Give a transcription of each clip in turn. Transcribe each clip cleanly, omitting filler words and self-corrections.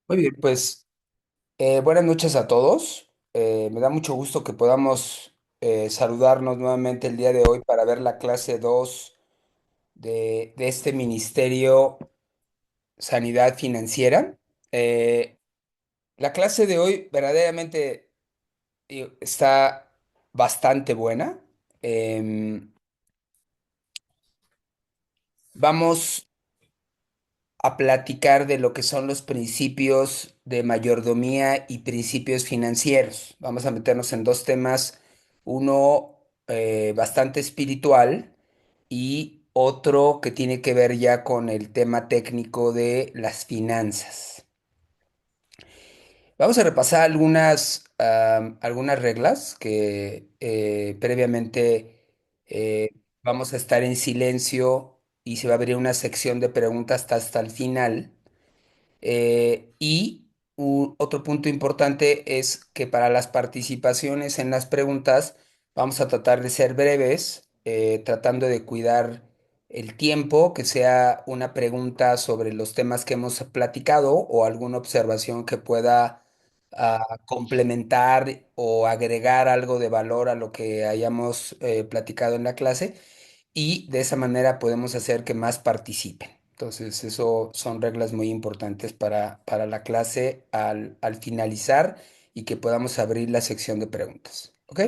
Muy bien, pues buenas noches a todos. Me da mucho gusto que podamos saludarnos nuevamente el día de hoy para ver la clase 2 de este Ministerio Sanidad Financiera. La clase de hoy verdaderamente está bastante buena. Em, Vamos a platicar de lo que son los principios de mayordomía y principios financieros. Vamos a meternos en dos temas, uno bastante espiritual y otro que tiene que ver ya con el tema técnico de las finanzas. Vamos a repasar algunas reglas que previamente eh, vamos a estar en silencio y se va a abrir una sección de preguntas hasta el final. Otro punto importante es que para las participaciones en las preguntas vamos a tratar de ser breves, tratando de cuidar el tiempo, que sea una pregunta sobre los temas que hemos platicado o alguna observación que pueda complementar o agregar algo de valor a lo que hayamos platicado en la clase y de esa manera podemos hacer que más participen. Entonces, eso son reglas muy importantes para la clase al finalizar y que podamos abrir la sección de preguntas. ¿Ok?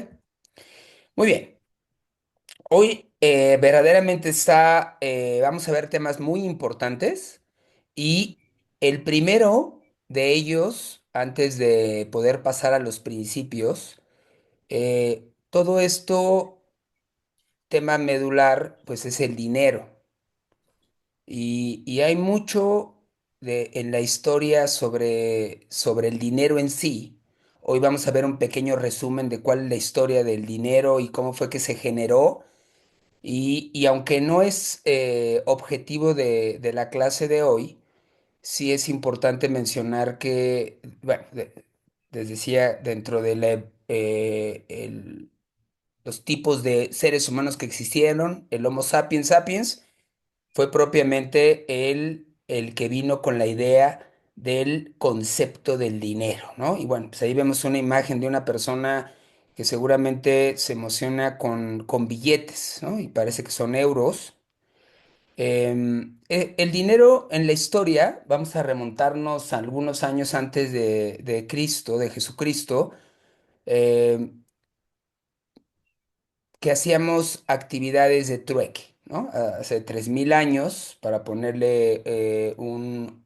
Muy bien. Hoy verdaderamente vamos a ver temas muy importantes y el primero de ellos, antes de poder pasar a los principios, todo esto, tema medular, pues es el dinero. Y hay mucho en la historia sobre el dinero en sí. Hoy vamos a ver un pequeño resumen de cuál es la historia del dinero y cómo fue que se generó. Y aunque no es objetivo de la clase de hoy, sí es importante mencionar que, bueno, les decía, dentro de los tipos de seres humanos que existieron, el Homo sapiens sapiens, fue propiamente él el que vino con la idea del concepto del dinero, ¿no? Y bueno, pues ahí vemos una imagen de una persona que seguramente se emociona con billetes, ¿no? Y parece que son euros. El dinero en la historia, vamos a remontarnos a algunos años antes de Cristo, de Jesucristo, em, que hacíamos actividades de trueque, ¿no? Hace 3000 años, para ponerle un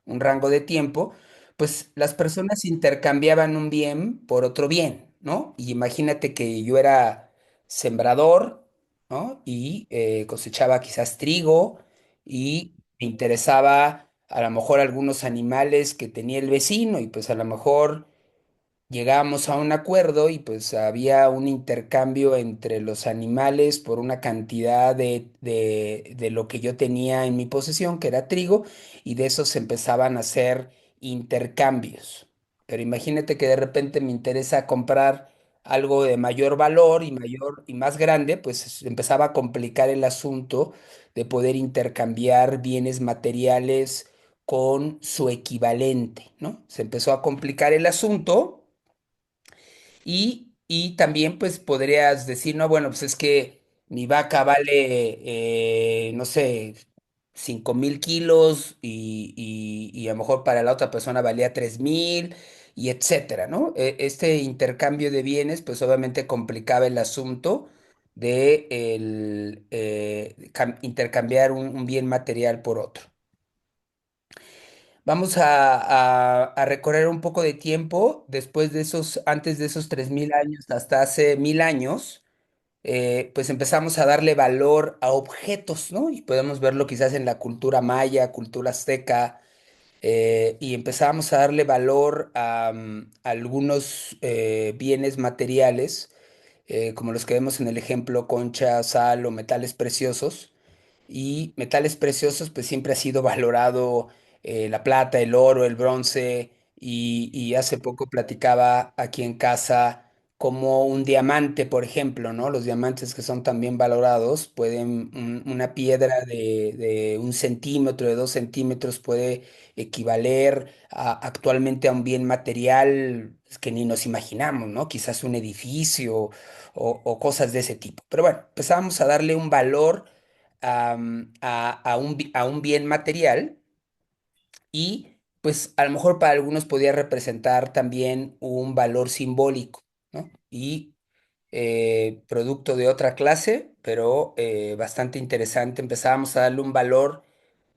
rango de tiempo, pues las personas intercambiaban un bien por otro bien, ¿no? Y imagínate que yo era sembrador, ¿no? Y cosechaba quizás trigo y me interesaba a lo mejor algunos animales que tenía el vecino y pues a lo mejor llegamos a un acuerdo y pues había un intercambio entre los animales por una cantidad de lo que yo tenía en mi posesión, que era trigo, y de eso se empezaban a hacer intercambios. Pero imagínate que de repente me interesa comprar algo de mayor valor y mayor y más grande, pues empezaba a complicar el asunto de poder intercambiar bienes materiales con su equivalente, ¿no? Se empezó a complicar el asunto y también pues podrías decir, no, bueno, pues es que mi vaca vale, no sé, 5000 kilos y a lo mejor para la otra persona valía 3000 y etcétera, ¿no? Este intercambio de bienes pues obviamente complicaba el asunto de intercambiar un bien material por otro. Vamos a recorrer un poco de tiempo después de antes de esos 3000 años hasta hace 1000 años, pues empezamos a darle valor a objetos, ¿no? Y podemos verlo quizás en la cultura maya, cultura azteca, y empezamos a darle valor a algunos bienes materiales, como los que vemos en el ejemplo, concha, sal o metales preciosos y metales preciosos, pues siempre ha sido valorado la plata, el oro, el bronce, y hace poco platicaba aquí en casa como un diamante, por ejemplo, ¿no? Los diamantes que son también valorados, pueden, una piedra de 1 centímetro, de 2 centímetros, puede equivaler actualmente a un bien material que ni nos imaginamos, ¿no? Quizás un edificio o cosas de ese tipo. Pero bueno, empezamos a darle un valor a un bien material y pues a lo mejor para algunos podía representar también un valor simbólico, ¿no? Y producto de otra clase, pero bastante interesante, empezábamos a darle un valor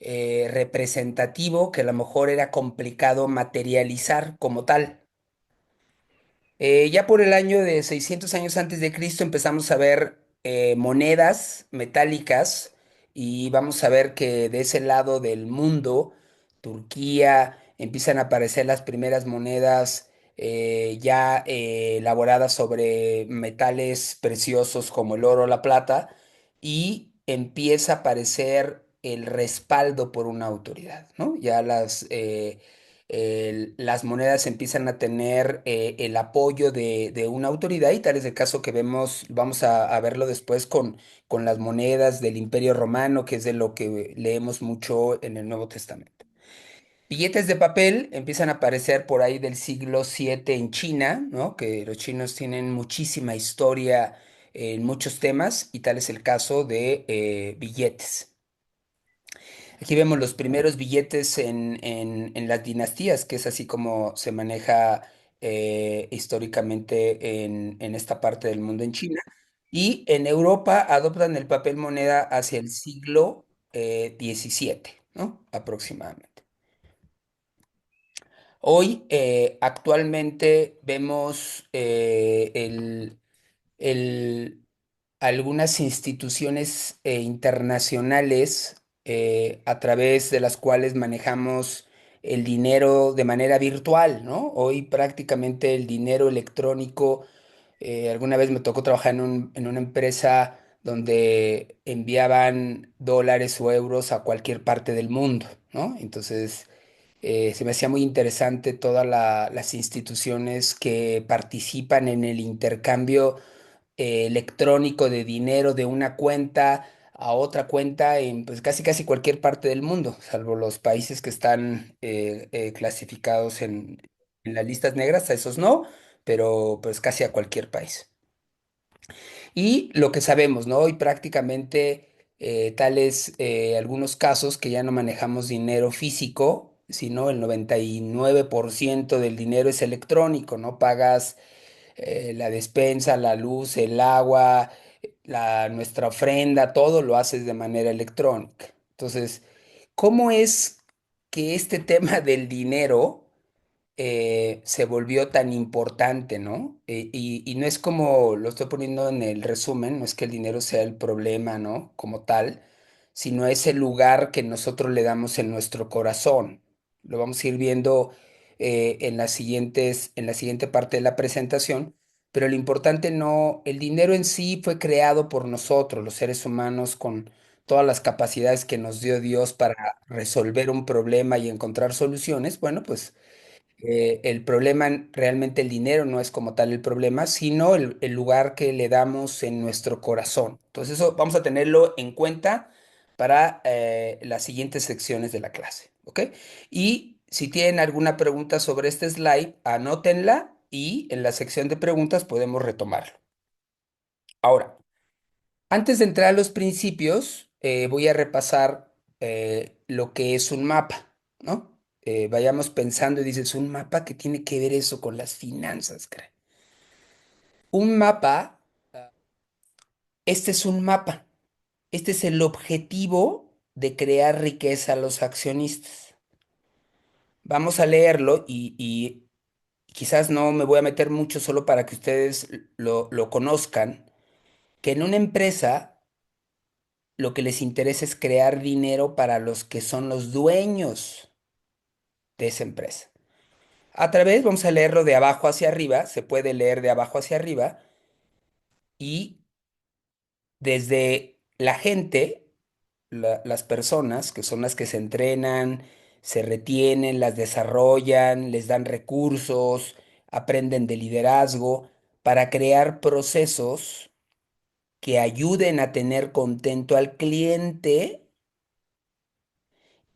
representativo que a lo mejor era complicado materializar como tal. Ya por el año de 600 años antes de Cristo empezamos a ver monedas metálicas y vamos a ver que de ese lado del mundo, Turquía, empiezan a aparecer las primeras monedas ya elaboradas sobre metales preciosos como el oro o la plata y empieza a aparecer el respaldo por una autoridad, ¿no? Ya las monedas empiezan a tener el apoyo de una autoridad y tal es el caso que vemos, vamos a verlo después con las monedas del Imperio Romano, que es de lo que leemos mucho en el Nuevo Testamento. Billetes de papel empiezan a aparecer por ahí del siglo VII en China, ¿no? Que los chinos tienen muchísima historia en muchos temas y tal es el caso de billetes. Aquí vemos los primeros billetes en las dinastías, que es así como se maneja históricamente en esta parte del mundo en China. Y en Europa adoptan el papel moneda hacia el siglo XVII, ¿no? Aproximadamente. Hoy, actualmente, vemos el- algunas instituciones internacionales a través de las cuales manejamos el dinero de manera virtual, ¿no? Hoy prácticamente el dinero electrónico, alguna vez me tocó trabajar en una empresa donde enviaban dólares o euros a cualquier parte del mundo, ¿no? Entonces se me hacía muy interesante todas las instituciones que participan en el intercambio electrónico de dinero de una cuenta a otra cuenta en pues casi casi cualquier parte del mundo, salvo los países que están clasificados en las listas negras, a esos no, pero pues casi a cualquier país. Y lo que sabemos, ¿no? Hoy prácticamente tales algunos casos que ya no manejamos dinero físico, sino el 99% del dinero es electrónico, ¿no? Pagas la despensa, la luz, el agua, nuestra ofrenda, todo lo haces de manera electrónica. Entonces, ¿cómo es que este tema del dinero se volvió tan importante, ¿no? Y no es como lo estoy poniendo en el resumen, no es que el dinero sea el problema, ¿no? Como tal, sino es el lugar que nosotros le damos en nuestro corazón. Lo vamos a ir viendo en la siguiente parte de la presentación, pero lo importante no, el dinero en sí fue creado por nosotros, los seres humanos, con todas las capacidades que nos dio Dios para resolver un problema y encontrar soluciones. Bueno, pues el problema, realmente el dinero no es como tal el problema, sino el lugar que le damos en nuestro corazón. Entonces eso vamos a tenerlo en cuenta para las siguientes secciones de la clase, ¿ok? Y si tienen alguna pregunta sobre este slide, anótenla y en la sección de preguntas podemos retomarlo. Ahora, antes de entrar a los principios, voy a repasar lo que es un mapa, ¿no? Vayamos pensando y dices, ¿un mapa qué tiene que ver eso con las finanzas, crack? Un mapa, este es un mapa. Este es el objetivo de crear riqueza a los accionistas. Vamos a leerlo y quizás no me voy a meter mucho solo para que ustedes lo conozcan, que en una empresa lo que les interesa es crear dinero para los que son los dueños de esa empresa. A través, vamos a leerlo de abajo hacia arriba, se puede leer de abajo hacia arriba y desde la gente, las personas que son las que se entrenan, se retienen, las desarrollan, les dan recursos, aprenden de liderazgo. para crear procesos que ayuden a tener contento al cliente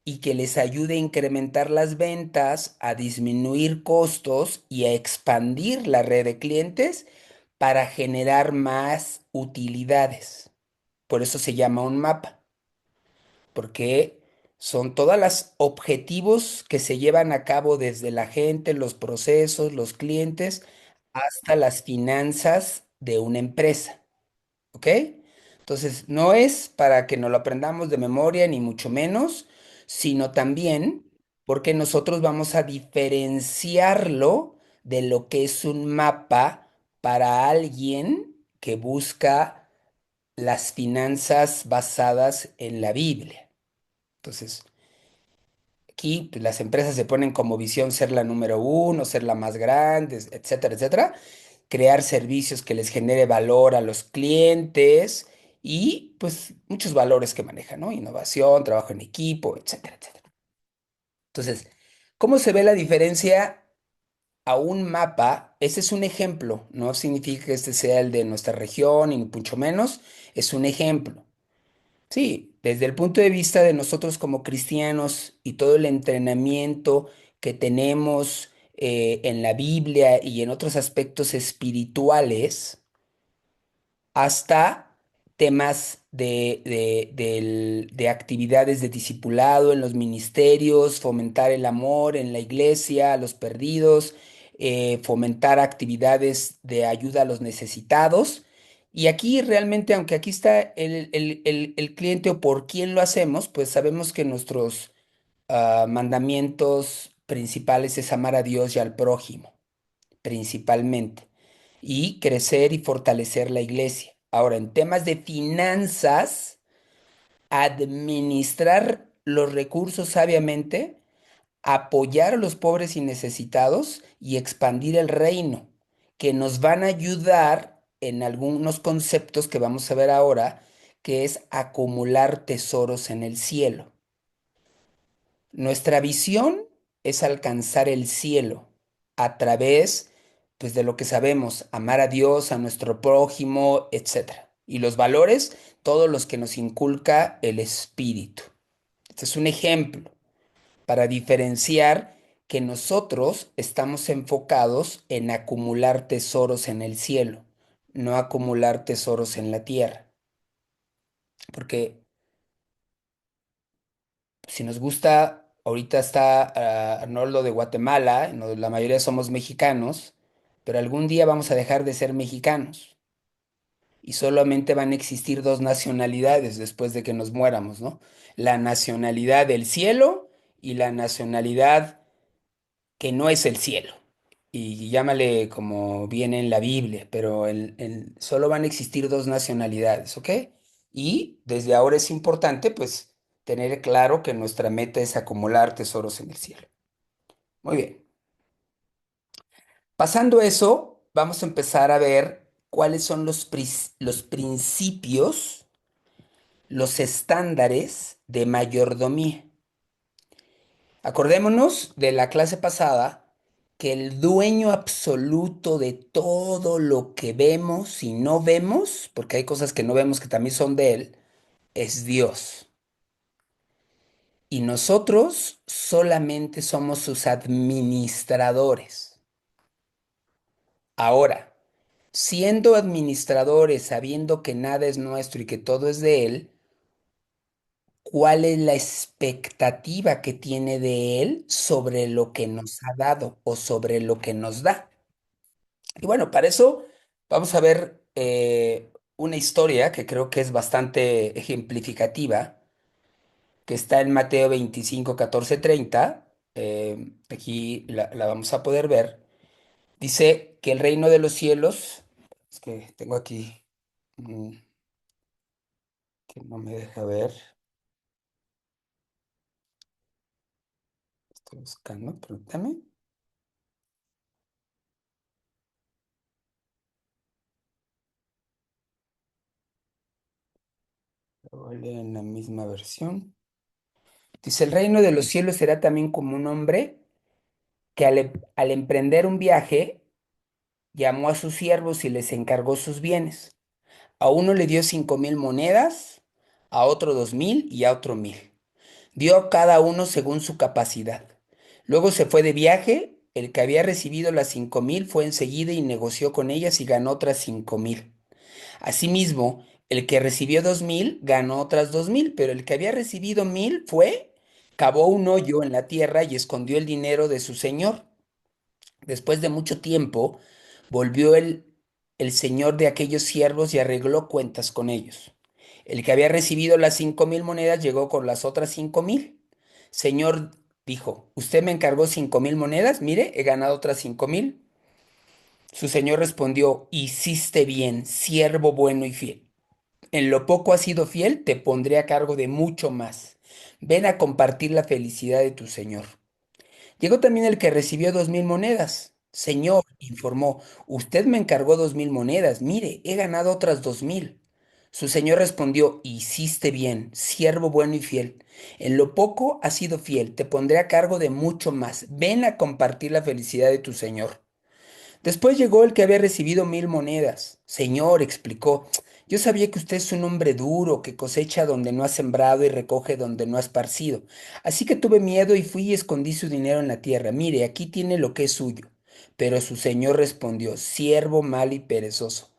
y que les ayude a incrementar las ventas, a disminuir costos y a expandir la red de clientes para generar más utilidades. Por eso se llama un mapa, porque son todos los objetivos que se llevan a cabo desde la gente, los procesos, los clientes, hasta las finanzas de una empresa. ¿Ok? Entonces, no es para que nos lo aprendamos de memoria, ni mucho menos, sino también porque nosotros vamos a diferenciarlo de lo que es un mapa para alguien que busca las finanzas basadas en la Biblia. Entonces, aquí pues, las empresas se ponen como visión ser la número uno, ser la más grande, etcétera, etcétera, crear servicios que les genere valor a los clientes y pues muchos valores que manejan, ¿no? Innovación, trabajo en equipo, etcétera, etcétera. Entonces, ¿cómo se ve la diferencia a un mapa? Ese es un ejemplo, no significa que este sea el de nuestra región, ni mucho menos, es un ejemplo. Sí, desde el punto de vista de nosotros como cristianos y todo el entrenamiento que tenemos en la Biblia y en otros aspectos espirituales, hasta temas de actividades de discipulado en los ministerios, fomentar el amor en la iglesia, a los perdidos, fomentar actividades de ayuda a los necesitados. Y aquí realmente, aunque aquí está el cliente o por quién lo hacemos, pues sabemos que nuestros mandamientos principales es amar a Dios y al prójimo principalmente, y crecer y fortalecer la iglesia. Ahora, en temas de finanzas, administrar los recursos sabiamente, apoyar a los pobres y necesitados y expandir el reino, que nos van a ayudar en algunos conceptos que vamos a ver ahora, que es acumular tesoros en el cielo. Nuestra visión es alcanzar el cielo a través, pues, de lo que sabemos, amar a Dios, a nuestro prójimo, etcétera. Y los valores, todos los que nos inculca el Espíritu. Este es un ejemplo para diferenciar que nosotros estamos enfocados en acumular tesoros en el cielo, no acumular tesoros en la tierra. Porque si nos gusta, ahorita está Arnoldo de Guatemala, la mayoría somos mexicanos, pero algún día vamos a dejar de ser mexicanos y solamente van a existir dos nacionalidades después de que nos muéramos, ¿no? La nacionalidad del cielo y la nacionalidad que no es el cielo. Y llámale como viene en la Biblia, pero solo van a existir dos nacionalidades, ¿ok? Y desde ahora es importante, pues, tener claro que nuestra meta es acumular tesoros en el cielo. Muy bien. Pasando eso, vamos a empezar a ver cuáles son los principios, los estándares de mayordomía. Acordémonos de la clase pasada que el dueño absoluto de todo lo que vemos y no vemos, porque hay cosas que no vemos que también son de él, es Dios. Y nosotros solamente somos sus administradores. Ahora, siendo administradores, sabiendo que nada es nuestro y que todo es de él, ¿cuál es la expectativa que tiene de él sobre lo que nos ha dado o sobre lo que nos da? Y bueno, para eso vamos a ver una historia que creo que es bastante ejemplificativa, que está en Mateo 25, 14, 30. Aquí la vamos a poder ver. Dice que el reino de los cielos, es que tengo aquí que no me deja ver, estoy buscando, permítame. Lo voy a leer en la misma versión. Dice, el reino de los cielos será también como un hombre que al emprender un viaje, llamó a sus siervos y les encargó sus bienes. A uno le dio 5,000 monedas, a otro 2,000 y a otro 1,000. Dio a cada uno según su capacidad. Luego se fue de viaje. El que había recibido las 5,000 fue enseguida y negoció con ellas y ganó otras 5,000. Asimismo, el que recibió 2,000 ganó otras 2,000, pero el que había recibido 1,000 fue, cavó un hoyo en la tierra y escondió el dinero de su señor. Después de mucho tiempo, volvió el señor de aquellos siervos y arregló cuentas con ellos. El que había recibido las 5,000 monedas llegó con las otras 5,000. Señor, dijo, usted me encargó 5,000 monedas, mire, he ganado otras 5,000. Su señor respondió, hiciste bien, siervo bueno y fiel. En lo poco has sido fiel, te pondré a cargo de mucho más. Ven a compartir la felicidad de tu señor. Llegó también el que recibió 2,000 monedas. Señor, informó, usted me encargó 2,000 monedas. Mire, he ganado otras 2,000. Su señor respondió, hiciste bien, siervo bueno y fiel. En lo poco has sido fiel, te pondré a cargo de mucho más. Ven a compartir la felicidad de tu señor. Después llegó el que había recibido 1,000 monedas. Señor, explicó, yo sabía que usted es un hombre duro, que cosecha donde no ha sembrado y recoge donde no ha esparcido. Así que tuve miedo y fui y escondí su dinero en la tierra. Mire, aquí tiene lo que es suyo. Pero su señor respondió, siervo mal y perezoso.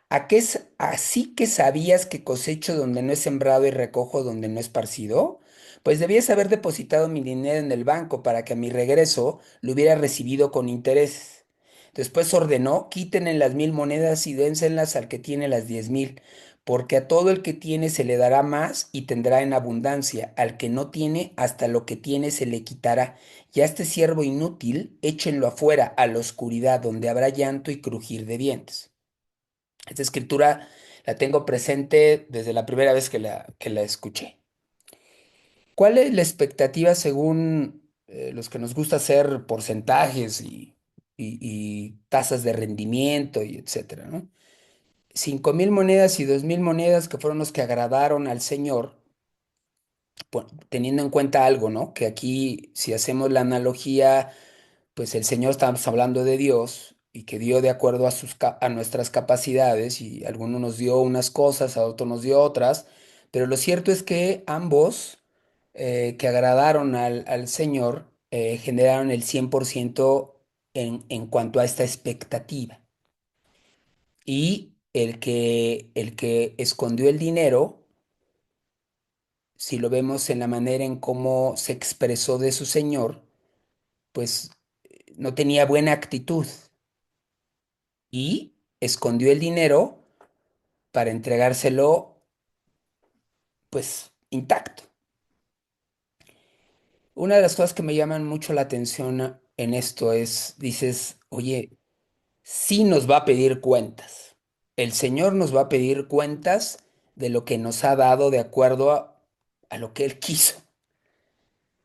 ¿A qué es así que sabías que cosecho donde no he sembrado y recojo donde no he esparcido? Pues debías haber depositado mi dinero en el banco para que a mi regreso lo hubiera recibido con intereses. Después ordenó, quítenle las 1,000 monedas y dénselas al que tiene las 10,000, porque a todo el que tiene se le dará más y tendrá en abundancia, al que no tiene, hasta lo que tiene se le quitará. Y a este siervo inútil, échenlo afuera, a la oscuridad, donde habrá llanto y crujir de dientes. Esta escritura la tengo presente desde la primera vez que la escuché. ¿Cuál es la expectativa según los que nos gusta hacer porcentajes y tasas de rendimiento y etcétera, ¿no? 5,000 monedas y 2,000 monedas que fueron los que agradaron al Señor, teniendo en cuenta algo, ¿no? Que aquí, si hacemos la analogía, pues el Señor, estamos hablando de Dios y que dio de acuerdo a nuestras capacidades y algunos nos dio unas cosas, a otros nos dio otras, pero lo cierto es que ambos que agradaron al Señor generaron el 100% en cuanto a esta expectativa. Y el que escondió el dinero, si lo vemos en la manera en cómo se expresó de su Señor, pues no tenía buena actitud y escondió el dinero para entregárselo pues intacto. Una de las cosas que me llaman mucho la atención en esto es, dices, oye, sí nos va a pedir cuentas. El Señor nos va a pedir cuentas de lo que nos ha dado de acuerdo a lo que Él quiso.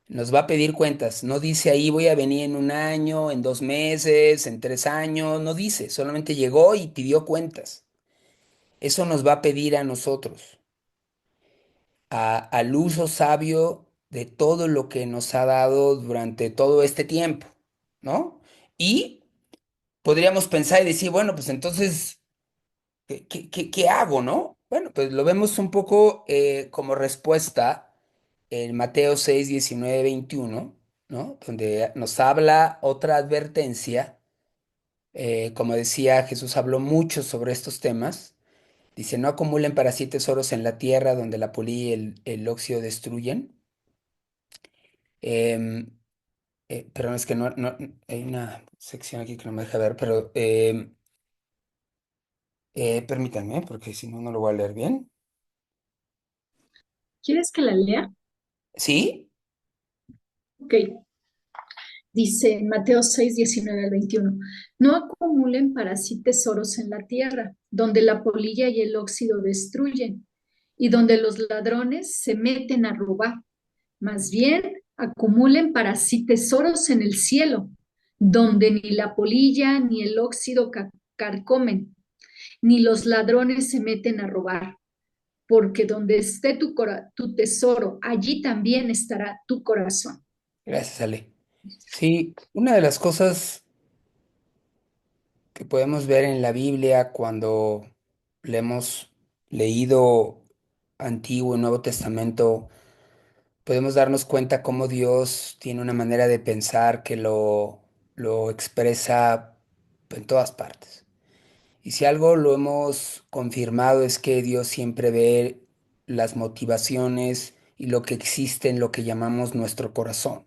Nos va a pedir cuentas. No dice ahí voy a venir en un año, en 2 meses, en 3 años. No dice, solamente llegó y pidió cuentas. Eso nos va a pedir a nosotros, al uso sabio de todo lo que nos ha dado durante todo este tiempo, ¿no? Y podríamos pensar y decir, bueno, pues entonces, ¿qué hago, no? Bueno, pues lo vemos un poco como respuesta en Mateo 6, 19, 21, ¿no? Donde nos habla otra advertencia. Como decía, Jesús habló mucho sobre estos temas. Dice, no acumulen para sí tesoros en la tierra donde la polilla y el óxido destruyen. Em, perdón, es que hay una sección aquí que no me deja ver, pero permítanme, porque si no, no lo voy a leer bien. ¿Quieres que la lea? ¿Sí? Ok. Dice en Mateo 6, 19 al 21, no acumulen para sí tesoros en la tierra, donde la polilla y el óxido destruyen, y donde los ladrones se meten a robar. Más bien, acumulen para sí tesoros en el cielo, donde ni la polilla ni el óxido carcomen, ni los ladrones se meten a robar. Porque donde esté tu tesoro, allí también estará tu corazón. Gracias, Ale. Sí, una de las cosas que podemos ver en la Biblia cuando le hemos leído Antiguo y Nuevo Testamento, podemos darnos cuenta cómo Dios tiene una manera de pensar que lo expresa en todas partes. Y si algo lo hemos confirmado es que Dios siempre ve las motivaciones y lo que existe en lo que llamamos nuestro corazón.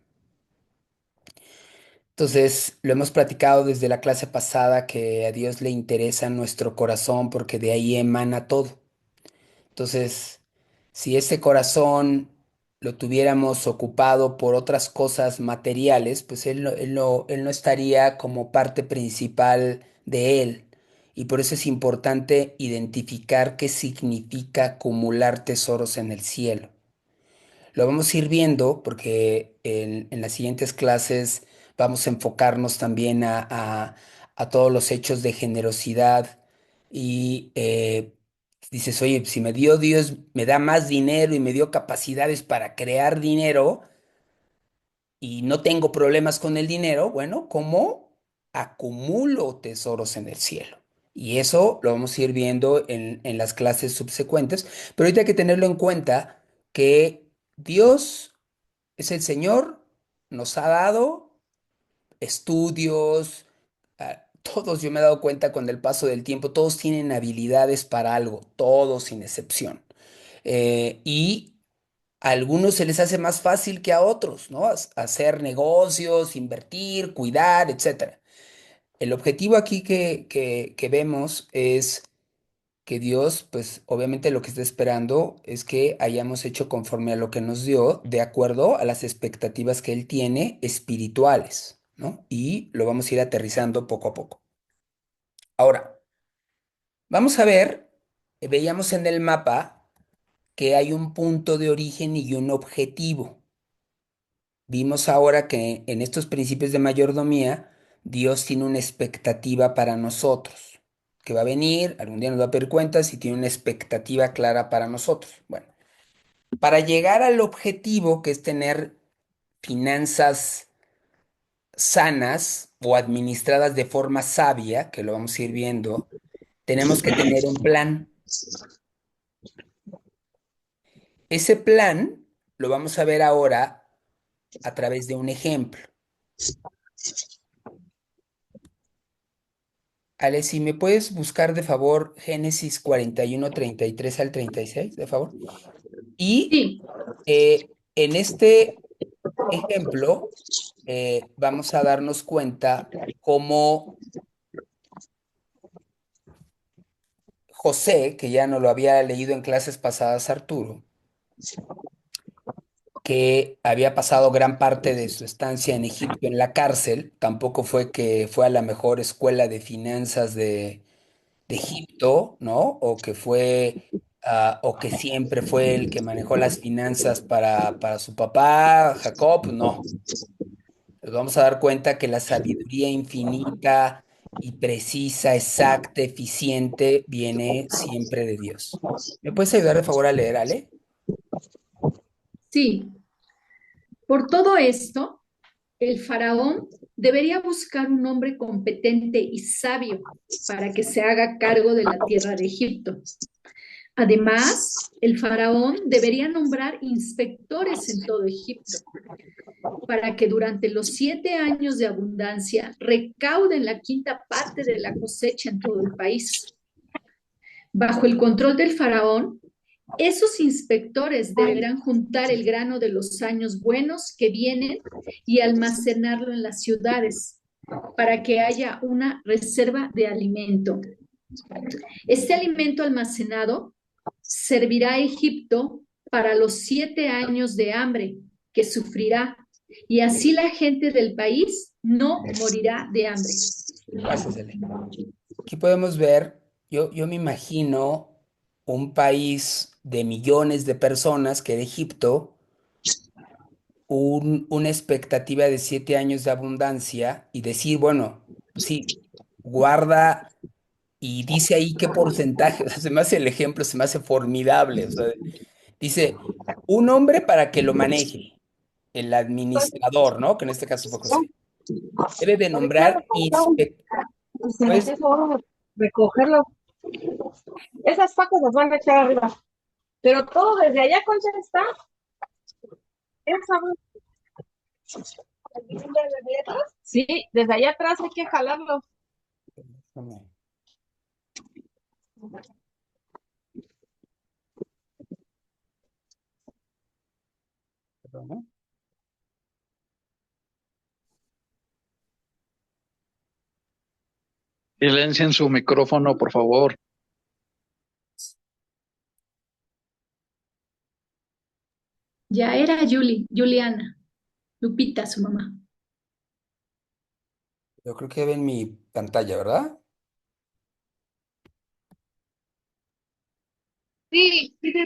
Entonces, lo hemos platicado desde la clase pasada que a Dios le interesa nuestro corazón porque de ahí emana todo. Entonces, si ese corazón lo tuviéramos ocupado por otras cosas materiales, pues él no estaría como parte principal de él. Y por eso es importante identificar qué significa acumular tesoros en el cielo. Lo vamos a ir viendo porque en las siguientes clases vamos a enfocarnos también a todos los hechos de generosidad y dices, oye, si me dio Dios, me da más dinero y me dio capacidades para crear dinero y no tengo problemas con el dinero, bueno, ¿cómo acumulo tesoros en el cielo? Y eso lo vamos a ir viendo en las clases subsecuentes, pero ahorita hay que tenerlo en cuenta que Dios es el Señor, nos ha dado estudios, todos, yo me he dado cuenta con el paso del tiempo, todos tienen habilidades para algo, todos sin excepción. Y a algunos se les hace más fácil que a otros, ¿no? Hacer negocios, invertir, cuidar, etcétera. El objetivo aquí que vemos es que Dios, pues obviamente lo que está esperando es que hayamos hecho conforme a lo que nos dio, de acuerdo a las expectativas que Él tiene espirituales, ¿no? Y lo vamos a ir aterrizando poco a poco. Ahora, vamos a ver, veíamos en el mapa que hay un punto de origen y un objetivo. Vimos ahora que en estos principios de mayordomía, Dios tiene una expectativa para nosotros, que va a venir, algún día nos va a pedir cuentas y tiene una expectativa clara para nosotros. Bueno, para llegar al objetivo que es tener finanzas sanas o administradas de forma sabia, que lo vamos a ir viendo, tenemos que tener un plan. Ese plan lo vamos a ver ahora a través de un ejemplo. Ale, si me puedes buscar de favor Génesis 41:33 al 36 de favor. Y Sí, en este ejemplo vamos a darnos cuenta cómo José, que ya no lo había leído en clases pasadas Arturo, que había pasado gran parte de su estancia en Egipto en la cárcel, tampoco fue que fue a la mejor escuela de finanzas de Egipto, ¿no? O que fue, o que siempre fue el que manejó las finanzas para su papá, Jacob, no. Nos vamos a dar cuenta que la sabiduría infinita y precisa, exacta, eficiente, viene siempre de Dios. ¿Me puedes ayudar de favor a leer, Ale? sí. Por todo esto, el faraón debería buscar un hombre competente y sabio para que se haga cargo de la tierra de Egipto. Además, el faraón debería nombrar inspectores en todo Egipto para que durante los 7 años de abundancia recauden la quinta parte de la cosecha en todo el país. Bajo el control del faraón, esos inspectores deberán juntar el grano de los años buenos que vienen y almacenarlo en las ciudades para que haya una reserva de alimento. Este alimento almacenado servirá a Egipto para los 7 años de hambre que sufrirá y así la gente del país no morirá de hambre. Gracias, Ale. Aquí podemos ver, yo me imagino un país de millones de personas que era Egipto, una expectativa de 7 años de abundancia y decir, bueno, sí, guarda y dice ahí qué porcentaje, o sea, se me hace el ejemplo, se me hace formidable, o sea, dice, un hombre para que lo maneje, el administrador, ¿no? Que en este caso fue José. Debe de nombrar inspectores. Se nos Pues hizo ahora recogerlo. Esas pacas las van a echar arriba. Pero todo desde allá, Concha, está. Esa, ¿desde atrás? Sí, desde allá atrás hay que jalarlo. perdón, Silencien su micrófono, por favor. Ya era Juliana, Lupita, su mamá. yo creo que ven mi pantalla, ¿verdad? Sí, sí, sí,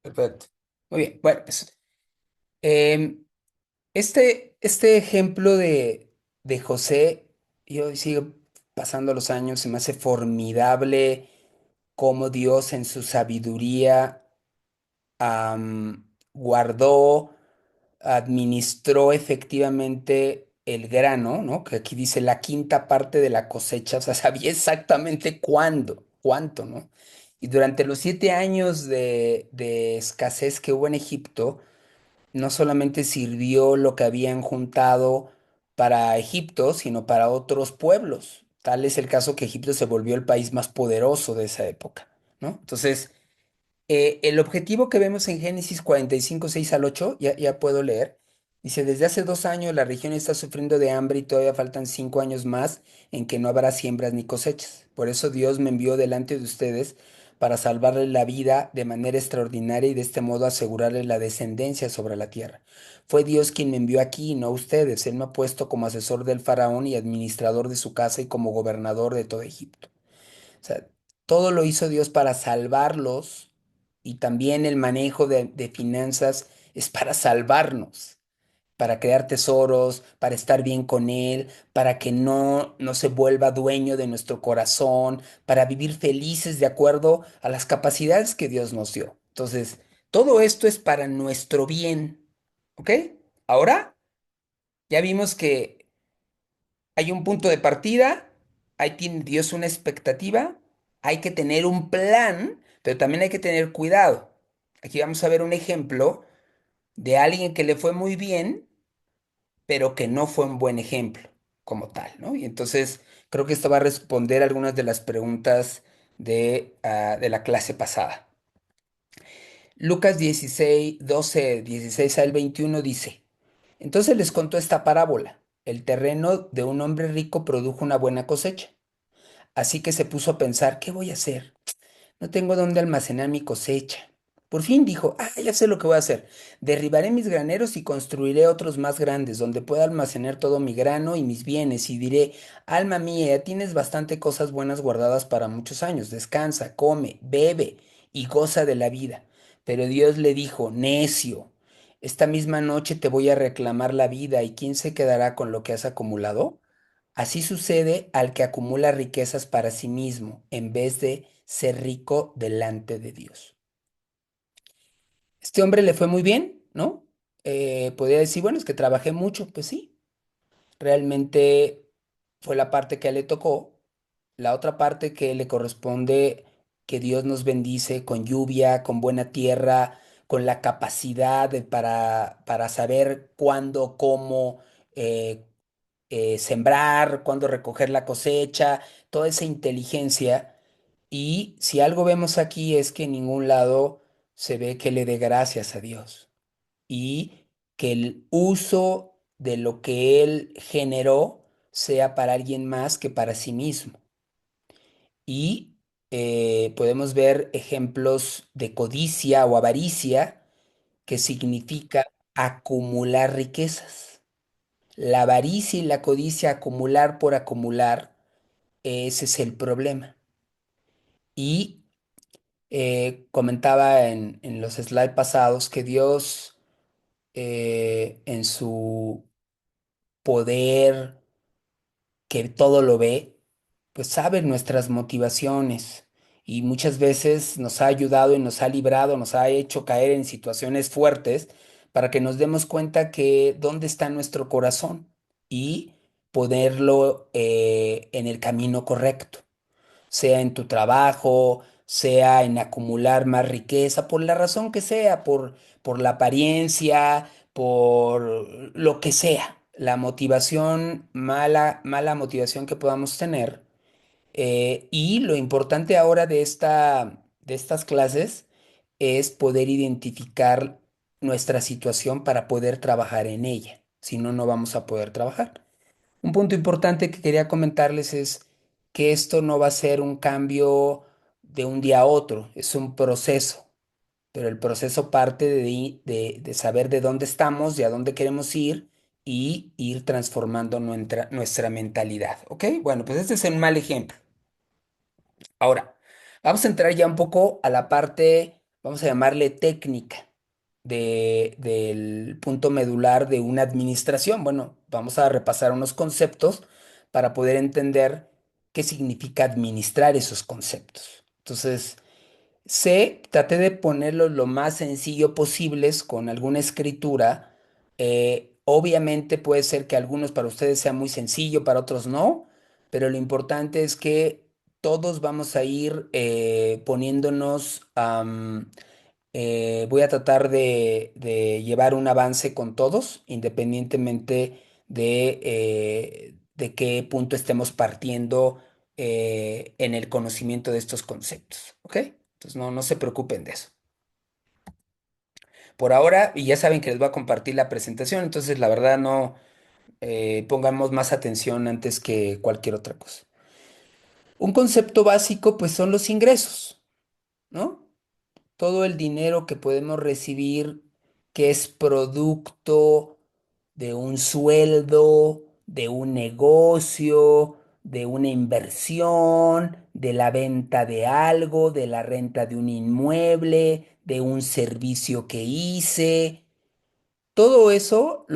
Perfecto. Muy bien. Bueno, pues em, este ejemplo de José, yo sigo pasando los años, se me hace formidable cómo Dios en su sabiduría guardó, administró efectivamente el grano, ¿no? Que aquí dice la quinta parte de la cosecha, o sea, sabía exactamente cuándo, cuánto, ¿no? Y durante los 7 años de escasez que hubo en Egipto, no solamente sirvió lo que habían juntado para Egipto, sino para otros pueblos. Tal es el caso que Egipto se volvió el país más poderoso de esa época, ¿no? Entonces, el objetivo que vemos en Génesis 45 6 al 8 ya puedo leer, dice, desde hace 2 años la región está sufriendo de hambre y todavía faltan 5 años más en que no habrá siembras ni cosechas. Por eso Dios me envió delante de ustedes para salvarles la vida de manera extraordinaria y de este modo asegurarles la descendencia sobre la tierra. Fue Dios quien me envió aquí, no ustedes. Él me ha puesto como asesor del faraón y administrador de su casa y como gobernador de todo Egipto. O sea, todo lo hizo Dios para salvarlos y también el manejo de finanzas es para salvarnos, para crear tesoros, para estar bien con Él, para que no se vuelva dueño de nuestro corazón, para vivir felices de acuerdo a las capacidades que Dios nos dio. Entonces, todo esto es para nuestro bien, ¿ok? Ahora ya vimos que hay un punto de partida, ahí tiene Dios una expectativa, hay que tener un plan, pero también hay que tener cuidado. Aquí vamos a ver un ejemplo de alguien que le fue muy bien, pero que no fue un buen ejemplo como tal, ¿no? Y entonces creo que esto va a responder algunas de las preguntas de la clase pasada. Lucas 16 12 16 al 21 dice, entonces les contó esta parábola. El terreno de un hombre rico produjo una buena cosecha. Así que se puso a pensar, ¿qué voy a hacer? No tengo dónde almacenar mi cosecha. Por fin dijo, ya sé lo que voy a hacer. Derribaré mis graneros y construiré otros más grandes, donde pueda almacenar todo mi grano y mis bienes, y diré, alma mía, ya tienes bastante cosas buenas guardadas para muchos años. Descansa, come, bebe y goza de la vida. Pero Dios le dijo, necio, esta misma noche te voy a reclamar la vida, ¿y quién se quedará con lo que has acumulado? Así sucede al que acumula riquezas para sí mismo, en vez de ser rico delante de Dios. Este hombre le fue muy bien, ¿no? Podría decir, bueno, es que trabajé mucho, pues sí, realmente fue la parte que a él le tocó. La otra parte que le corresponde, que Dios nos bendice con lluvia, con buena tierra, con la capacidad para saber cuándo, cómo, eh, sembrar, cuándo recoger la cosecha, toda esa inteligencia. Y si algo vemos aquí es que en ningún lado se ve que le dé gracias a Dios y que el uso de lo que él generó sea para alguien más que para sí mismo. Y podemos ver ejemplos de codicia o avaricia que significa acumular riquezas. La avaricia y la codicia, acumular por acumular, ese es el problema. Y comentaba en los slides pasados que Dios, en su poder, que todo lo ve, pues sabe nuestras motivaciones y muchas veces nos ha ayudado y nos ha librado, nos ha hecho caer en situaciones fuertes para que nos demos cuenta que dónde está nuestro corazón y ponerlo en el camino correcto, sea en tu trabajo, sea en acumular más riqueza, por la razón que sea, por la apariencia, por lo que sea, la motivación, mala motivación que podamos tener. Y lo importante ahora de estas clases es poder identificar nuestra situación para poder trabajar en ella. Si no, no vamos a poder trabajar. Un punto importante que quería comentarles es que esto no va a ser un cambio de un día a otro, es un proceso, pero el proceso parte de saber de dónde estamos, de a dónde queremos ir y ir transformando nuestra mentalidad. ¿Ok? Bueno, pues este es un mal ejemplo. Ahora, vamos a entrar ya un poco a la parte, vamos a llamarle técnica del punto medular de una administración. Bueno, vamos a repasar unos conceptos para poder entender qué significa administrar esos conceptos. Entonces, traté de ponerlo lo más sencillo posibles con alguna escritura. Obviamente puede ser que algunos para ustedes sea muy sencillo, para otros no, pero lo importante es que todos vamos a ir poniéndonos, voy a tratar de llevar un avance con todos, independientemente de qué punto estemos partiendo en el conocimiento de estos conceptos, ¿ok? Entonces no se preocupen de eso. Por ahora, y ya saben que les voy a compartir la presentación, entonces la verdad no pongamos más atención antes que cualquier otra cosa. Un concepto básico, pues son los ingresos, ¿no? Todo el dinero que podemos recibir que es producto de un sueldo, de un negocio, de una inversión, de la venta de algo, de la renta de un inmueble, de un servicio que hice. Todo eso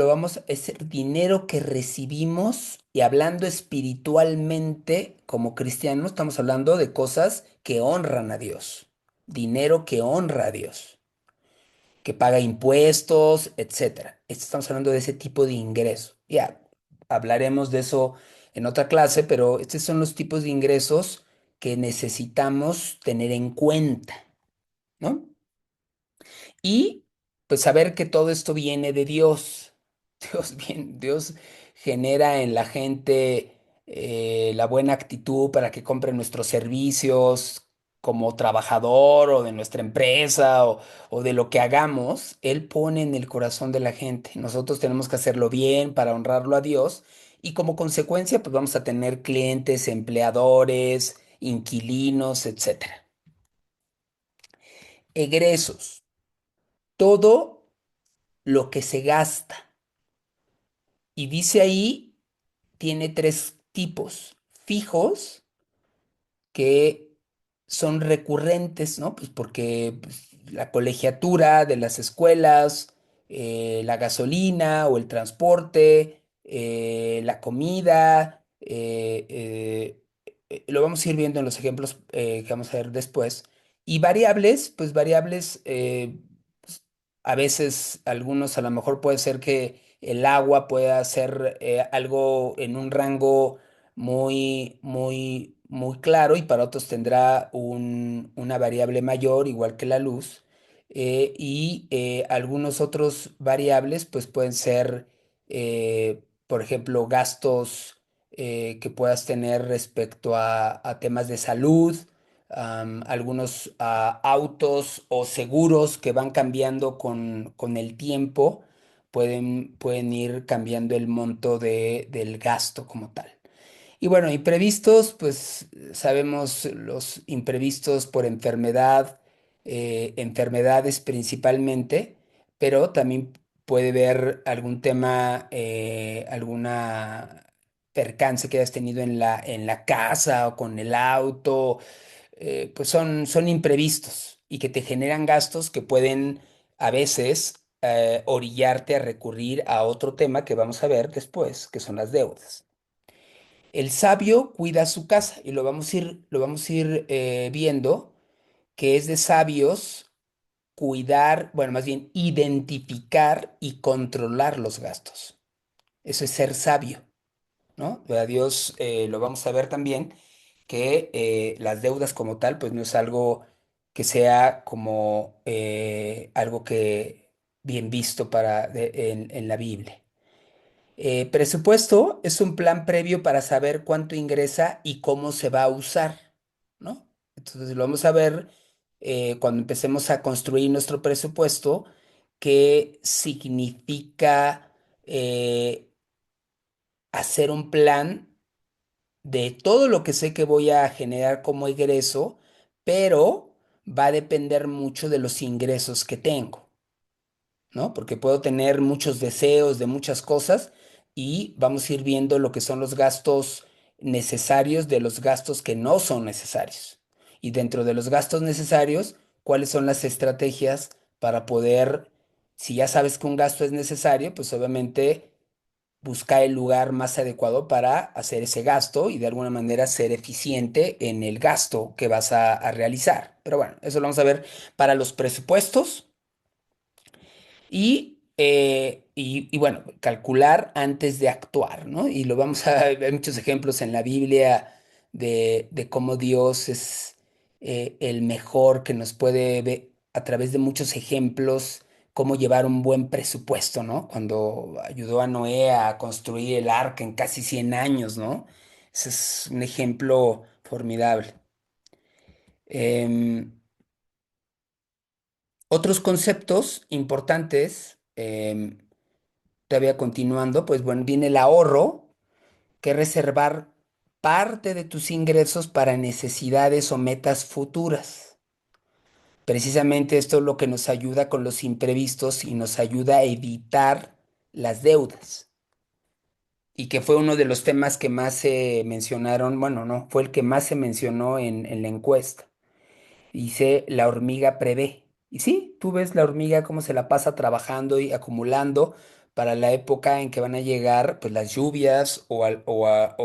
es el dinero que recibimos y hablando espiritualmente como cristianos, estamos hablando de cosas que honran a Dios, dinero que honra a Dios, que paga impuestos, etcétera. Estamos hablando de ese tipo de ingreso. Ya hablaremos de eso en otra clase, pero estos son los tipos de ingresos que necesitamos tener en cuenta, ¿no? Y pues saber que todo esto viene de Dios. Dios genera en la gente la buena actitud para que compre nuestros servicios como trabajador o de nuestra empresa o de lo que hagamos. Él pone en el corazón de la gente. Nosotros tenemos que hacerlo bien para honrarlo a Dios y como consecuencia pues vamos a tener clientes, empleadores, inquilinos, etcétera. Egresos. Todo lo que se gasta. Y dice ahí, tiene tres tipos. Fijos, que son recurrentes, ¿no? Pues porque pues, la colegiatura de las escuelas, la gasolina o el transporte, la comida, lo vamos a ir viendo en los ejemplos que vamos a ver después. Y variables, pues variables, pues, a veces algunos a lo mejor puede ser que el agua pueda ser algo en un rango muy claro y para otros tendrá una variable mayor, igual que la luz. Algunos otros variables, pues pueden ser, por ejemplo, gastos que puedas tener respecto a temas de salud, algunos autos o seguros que van cambiando con el tiempo, pueden ir cambiando el monto del gasto como tal. Y bueno, imprevistos, pues sabemos los imprevistos por enfermedad, enfermedades principalmente, pero también puede haber algún tema, alguna percance que hayas tenido en la casa o con el auto, pues son imprevistos y que te generan gastos que pueden a veces orillarte a recurrir a otro tema que vamos a ver después, que son las deudas. El sabio cuida su casa y lo vamos a ir viendo que es de sabios cuidar, bueno, más bien identificar y controlar los gastos. Eso es ser sabio. ¿no? A Dios lo vamos a ver también, que las deudas como tal, pues no es algo que sea como algo que bien visto en la Biblia. Presupuesto es un plan previo para saber cuánto ingresa y cómo se va a usar, ¿no? Entonces lo vamos a ver cuando empecemos a construir nuestro presupuesto, qué significa hacer un plan de todo lo que sé que voy a generar como ingreso, pero va a depender mucho de los ingresos que tengo. ¿No? Porque puedo tener muchos deseos de muchas cosas y vamos a ir viendo lo que son los gastos necesarios de los gastos que no son necesarios. Y dentro de los gastos necesarios, ¿cuáles son las estrategias para poder, si ya sabes que un gasto es necesario, pues obviamente buscar el lugar más adecuado para hacer ese gasto y de alguna manera ser eficiente en el gasto que vas a realizar. Pero bueno, eso lo vamos a ver para los presupuestos. Y bueno, calcular antes de actuar, ¿no? Y lo vamos a ver muchos ejemplos en la Biblia de cómo Dios es el mejor que nos puede ver a través de muchos ejemplos, cómo llevar un buen presupuesto, ¿no? Cuando ayudó a Noé a construir el arca en casi 100 años, ¿no? Ese es un ejemplo formidable. Em, Otros conceptos importantes. Todavía continuando, pues bueno, viene el ahorro, que es reservar parte de tus ingresos para necesidades o metas futuras. Precisamente esto es lo que nos ayuda con los imprevistos y nos ayuda a evitar las deudas. Y que fue uno de los temas que más se mencionaron, bueno, no, fue el que más se mencionó en la encuesta. Dice, la hormiga prevé. Y sí, tú ves la hormiga cómo se la pasa trabajando y acumulando para la época en que van a llegar pues las lluvias o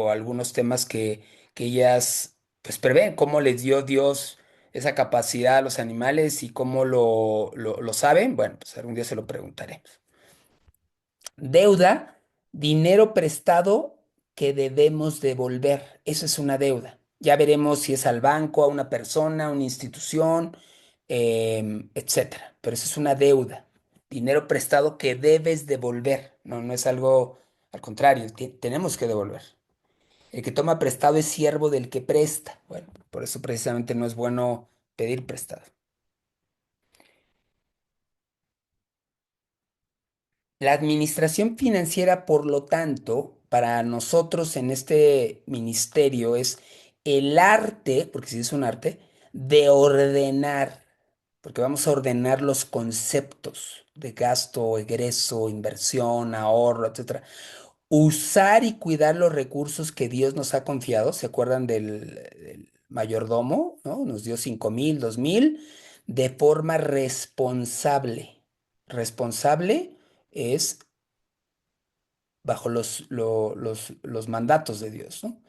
algunos temas que ellas pues prevén, cómo les dio Dios esa capacidad a los animales y cómo lo saben. Bueno, pues algún día se lo preguntaremos. Deuda, dinero prestado que debemos devolver. Eso es una deuda. Ya veremos si es al banco, a una persona, a una institución, etcétera. Pero eso es una deuda. Dinero prestado que debes devolver. No, no es algo al contrario, tenemos que devolver. El que toma prestado es siervo del que presta. Bueno, por eso precisamente no es bueno pedir prestado. La administración financiera, por lo tanto, para nosotros en este ministerio es el arte, porque sí es un arte, de ordenar, porque vamos a ordenar los conceptos de gasto, egreso, inversión, ahorro, etcétera. Usar y cuidar los recursos que Dios nos ha confiado. ¿Se acuerdan del mayordomo? ¿No? Nos dio 5,000, 2,000, de forma responsable. Responsable es bajo los mandatos de Dios, ¿no?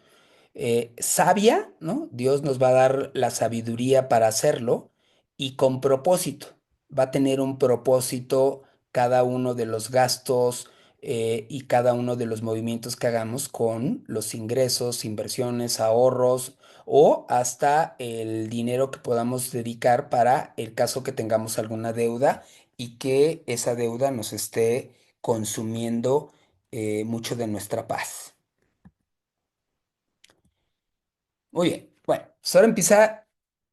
Sabia, ¿no? Dios nos va a dar la sabiduría para hacerlo y con propósito. Va a tener un propósito cada uno de los gastos y cada uno de los movimientos que hagamos con los ingresos, inversiones, ahorros o hasta el dinero que podamos dedicar para el caso que tengamos alguna deuda y que esa deuda nos esté consumiendo mucho de nuestra paz. Muy bien, bueno, pues ahora empieza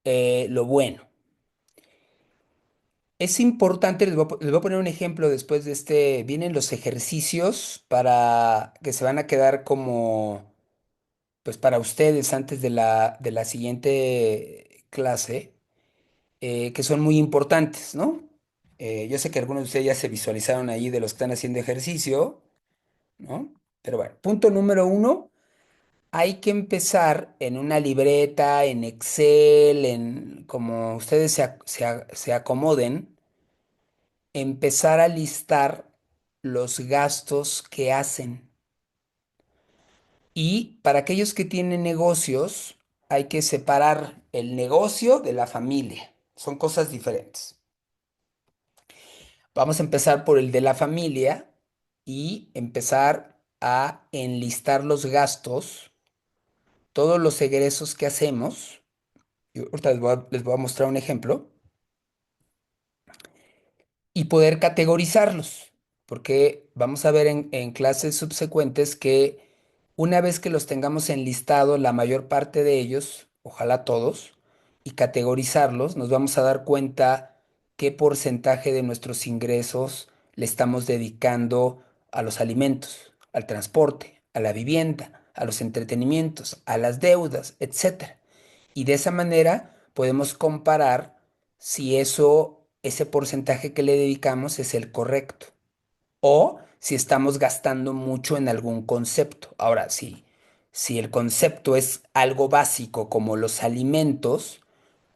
lo bueno. Es importante, les voy a poner un ejemplo después de este. Vienen los ejercicios para que se van a quedar como, pues para ustedes antes de la siguiente clase, que son muy importantes, ¿no? Yo sé que algunos de ustedes ya se visualizaron ahí de los que están haciendo ejercicio, ¿no? Pero bueno, punto número uno. Hay que empezar en una libreta, en Excel, en como ustedes se acomoden, empezar a listar los gastos que hacen. Y para aquellos que tienen negocios, hay que separar el negocio de la familia. Son cosas diferentes. Vamos a empezar por el de la familia y empezar. a enlistar los gastos, todos los egresos que hacemos. Y ahorita les voy a mostrar un ejemplo y poder categorizarlos, porque vamos a ver en clases subsecuentes que una vez que los tengamos enlistados, la mayor parte de ellos, ojalá todos, y categorizarlos, nos vamos a dar cuenta qué porcentaje de nuestros ingresos le estamos dedicando a los alimentos, al transporte, a la vivienda, a los entretenimientos, a las deudas, etcétera. Y de esa manera podemos comparar si ese porcentaje que le dedicamos es el correcto o si estamos gastando mucho en algún concepto. Ahora, si el concepto es algo básico como los alimentos,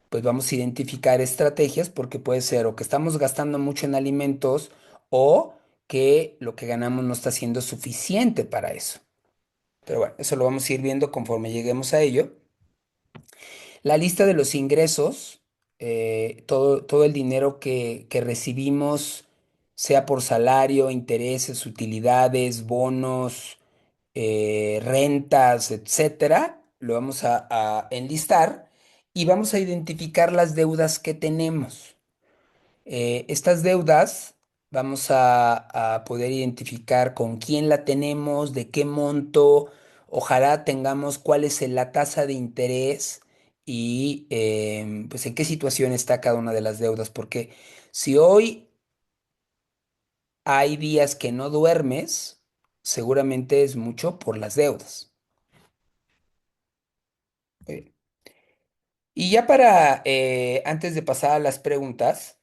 pues vamos a identificar estrategias porque puede ser o que estamos gastando mucho en alimentos o que lo que ganamos no está siendo suficiente para eso. Pero bueno, eso lo vamos a ir viendo conforme lleguemos a ello. La lista de los ingresos, todo el dinero que recibimos, sea por salario, intereses, utilidades, bonos, rentas, etcétera, lo vamos a enlistar y vamos a identificar las deudas que tenemos. Estas deudas vamos a poder identificar con quién la tenemos, de qué monto, ojalá tengamos cuál es la tasa de interés y pues en qué situación está cada una de las deudas, porque si hoy hay días que no duermes, seguramente es mucho por las deudas. Eh, Y ya antes de pasar a las preguntas,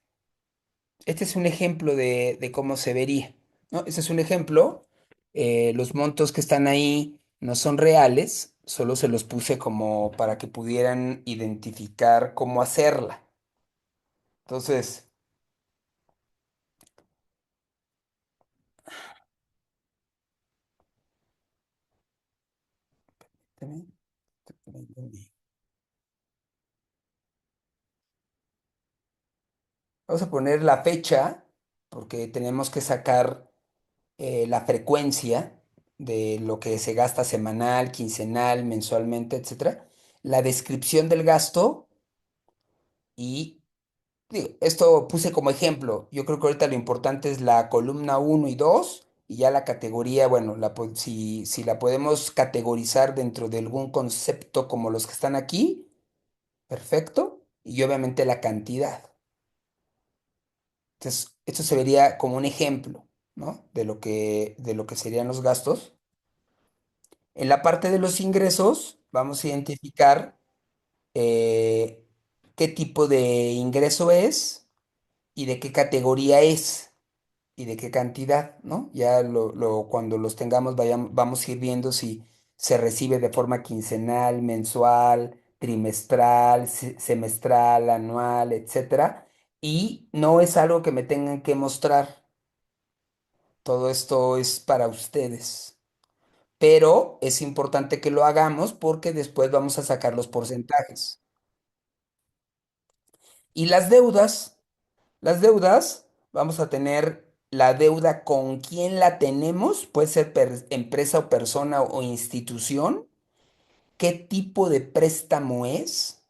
este es un ejemplo de cómo se vería, ¿no? Este es un ejemplo. Los montos que están ahí no son reales, solo se los puse como para que pudieran identificar cómo hacerla. Entonces, vamos a poner la fecha, porque tenemos que sacar la frecuencia de lo que se gasta semanal, quincenal, mensualmente, etcétera. La descripción del gasto y digo, esto puse como ejemplo. Yo creo que ahorita lo importante es la columna uno y 2 y ya la categoría, bueno, si la podemos categorizar dentro de algún concepto como los que están aquí, perfecto. Y obviamente la cantidad. Entonces, esto se vería como un ejemplo, ¿no? De lo que serían los gastos. En la parte de los ingresos, vamos a identificar eh, qué tipo de ingreso es y de qué categoría es. Y de qué cantidad, ¿no? Ya cuando los tengamos vamos a ir viendo si se recibe de forma quincenal, mensual, trimestral, semestral, anual, etcétera. Y no es algo que me tengan que mostrar. Todo esto es para ustedes. Pero es importante que lo hagamos porque después vamos a sacar los porcentajes. Y las deudas, vamos a tener la deuda con quién la tenemos, puede ser empresa o persona o institución, qué tipo de préstamo es,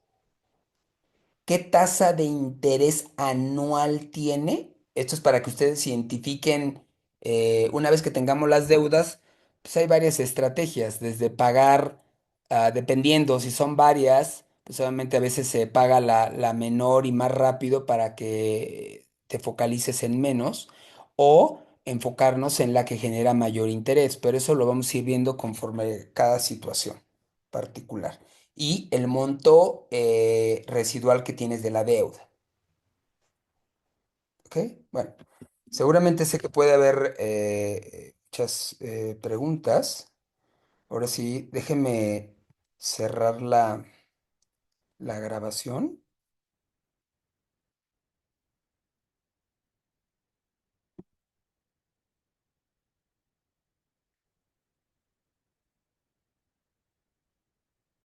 qué tasa de interés anual tiene. Esto es para que ustedes identifiquen, una vez que tengamos las deudas, pues hay varias estrategias, desde pagar, dependiendo si son varias, pues obviamente a veces se paga la menor y más rápido para que te focalices en menos, o enfocarnos en la que genera mayor interés, pero eso lo vamos a ir viendo conforme cada situación particular y el monto residual que tienes de la deuda. ¿Ok? Bueno, seguramente sé que puede haber muchas preguntas. Ahora sí, déjenme cerrar la grabación.